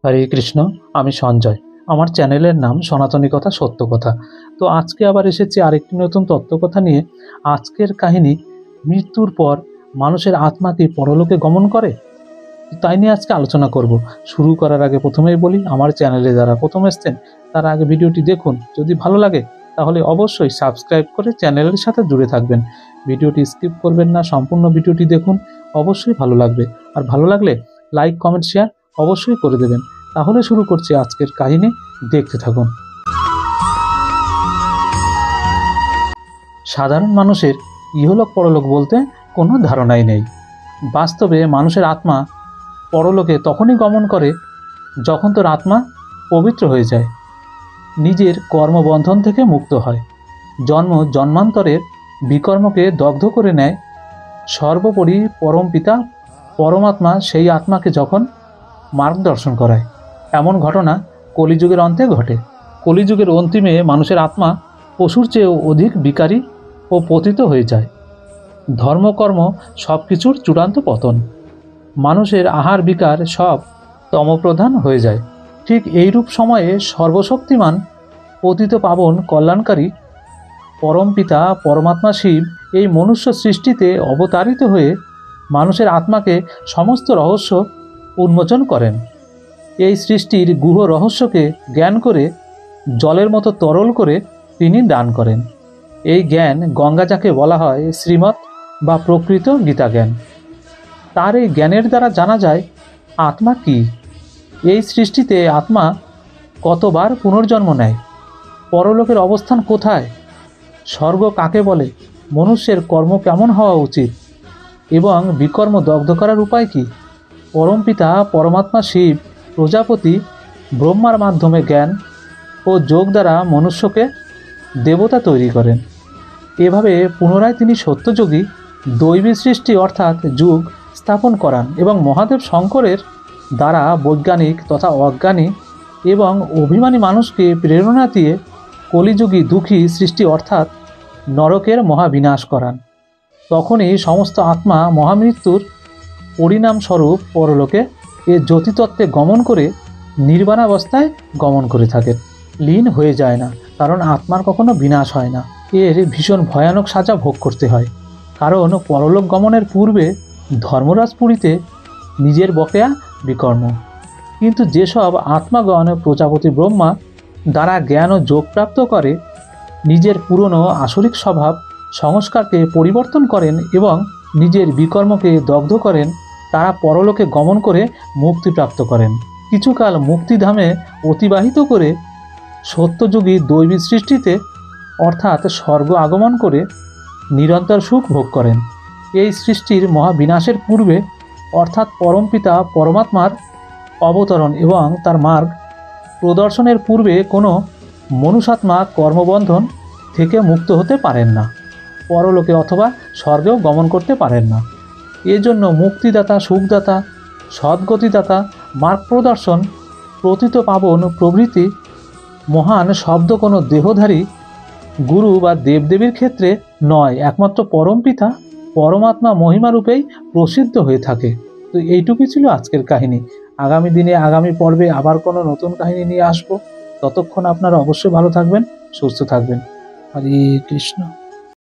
হরে কৃষ্ণ। আমি সঞ্জয়। আমার চ্যানেলের নাম সনাতনী কথা সত্য কথা। তো আজকে আবার এসেছি আরেকটি নতুন তত্ত্বকথা নিয়ে। আজকের কাহিনী, মৃত্যুর পর মানুষের আত্মা কি পরলোকে গমন করে? তাই নিয়ে আজকে আলোচনা করব। শুরু করার আগে প্রথমেই বলি, আমার চ্যানেলে যারা প্রথম এসছেন তারা আগে ভিডিওটি দেখুন। যদি ভালো লাগে তাহলে অবশ্যই সাবস্ক্রাইব করে চ্যানেলের সাথে জুড়ে থাকবেন। ভিডিওটি স্কিপ করবেন না, সম্পূর্ণ ভিডিওটি দেখুন, অবশ্যই ভালো লাগবে। আর ভালো লাগলে লাইক, কমেন্ট, শেয়ার অবশ্যই করে দেবেন। তাহলে শুরু করছি আজকের কাহিনী, দেখতে থাকুন। সাধারণ মানুষের ইহলোক পরলোক বলতে কোনো ধারণাই নেই। বাস্তবে মানুষের আত্মা পরলোকে তখনই গমন করে যখন তোর আত্মা পবিত্র হয়ে যায়, নিজের কর্মবন্ধন থেকে মুক্ত হয়, জন্ম জন্মান্তরের বিকর্মকে দগ্ধ করে নেয়। সর্বোপরি পরম পিতা পরমাত্মা সেই আত্মাকে যখন মার্গদর্শন করায়। এমন ঘটনা কলিযুগের অন্তে ঘটে। কলিযুগের অন্তিমে মানুষের আত্মা পশুর চেয়েও অধিক বিকারী ও পতিত হয়ে যায়। ধর্মকর্ম সব কিছুর চূড়ান্ত পতন। মানুষের আহার বিকার সব তমপ্রধান হয়ে যায়। ঠিক এইরূপ সময়ে সর্বশক্তিমান, পতিত পাবন, কল্যাণকারী পরমপিতা পরমাত্মা শিব এই মনুষ্য সৃষ্টিতে অবতারিত হয়ে মানুষের আত্মাকে সমস্ত রহস্য উন্মোচন করেন। এই সৃষ্টির গুহ রহস্যকে জ্ঞান করে জলের মতো তরল করে তিনি দান করেন। এই জ্ঞান গঙ্গা, যাকে বলা হয় শ্রীমৎ বা প্রকৃত গীতা জ্ঞান। তার এই জ্ঞানের দ্বারা জানা যায় আত্মা কি, এই সৃষ্টিতে আত্মা কতবার পুনর্জন্ম নেয়, পরলোকের অবস্থান কোথায়, স্বর্গ কাকে বলে, মনুষ্যের কর্ম কেমন হওয়া উচিত এবং বিকর্ম দগ্ধ করার উপায় কি। পরমপিতা পরমাত্মা শিব প্রজাপতি ব্রহ্মার মাধ্যমে জ্ঞান ও যোগ দ্বারা মনুষ্যকে দেবতা তৈরি করেন। এভাবে পুনরায় তিনি সত্যযোগী দৈবী সৃষ্টি অর্থাৎ যুগ স্থাপন করান এবং মহাদেব শঙ্করের দ্বারা বৈজ্ঞানিক তথা অজ্ঞানী এবং অভিমানী মানুষকে প্রেরণা দিয়ে কলিযুগী দুঃখী সৃষ্টি অর্থাৎ নরকের মহাবিনাশ করান। তখনই সমস্ত আত্মা মহামৃত্যুর পরিণামস্বরূপ পরলোকে এ জ্যোতিতত্ত্বে গমন করে নির্বাণাবস্থায় গমন করে থাকে, লীন হয়ে যায় না। কারণ আত্মার কখনো বিনাশ হয় না। এর ভীষণ ভয়ানক সাজা ভোগ করতে হয়। কারণ পরলোক গমনের পূর্বে ধর্মরাজপুরীতে নিজের বকেয়া বিকর্ম। কিন্তু যেসব আত্মাগণ প্রজাপতি ব্রহ্মা দ্বারা জ্ঞান ও যোগ প্রাপ্ত করে নিজের পুরনো আসরিক স্বভাব সংস্কারকে পরিবর্তন করেন এবং নিজের বিকর্মকে দগ্ধ করেন, তারা পরলোকে গমন করে মুক্তিপ্রাপ্ত করেন। কিছুকাল মুক্তিধামে অতিবাহিত করে সত্যযুগী দৈবী সৃষ্টিতে অর্থাৎ স্বর্গ আগমন করে নিরন্তর সুখ ভোগ করেন। এই সৃষ্টির মহাবিনাশের পূর্বে অর্থাৎ পরমপিতা পরমাত্মার অবতরণ এবং তার মার্গ প্রদর্শনের পূর্বে কোনো মনুষ্যাত্মা কর্মবন্ধন থেকে মুক্ত হতে পারেন না, পরলোকে অথবা স্বর্গেও গমন করতে পারেন না। এজন্য মুক্তিদাতা, সুখদাতা, সদ্গতিদাতা, মার্গ প্রদর্শন, প্রতীত পাবন প্রভৃতি মহান শব্দ কোনো দেহধারী গুরু বা দেবদেবীর ক্ষেত্রে নয়, একমাত্র পরমপিতা পরমাত্মা মহিমারূপেই প্রসিদ্ধ হয়ে থাকে। তো এইটুকুই ছিল আজকের কাহিনী। আগামী দিনে আগামী পর্বে আবার কোনো নতুন কাহিনী নিয়ে আসবো। ততক্ষণ আপনারা অবশ্যই ভালো থাকবেন, সুস্থ থাকবেন। হরে কৃষ্ণ।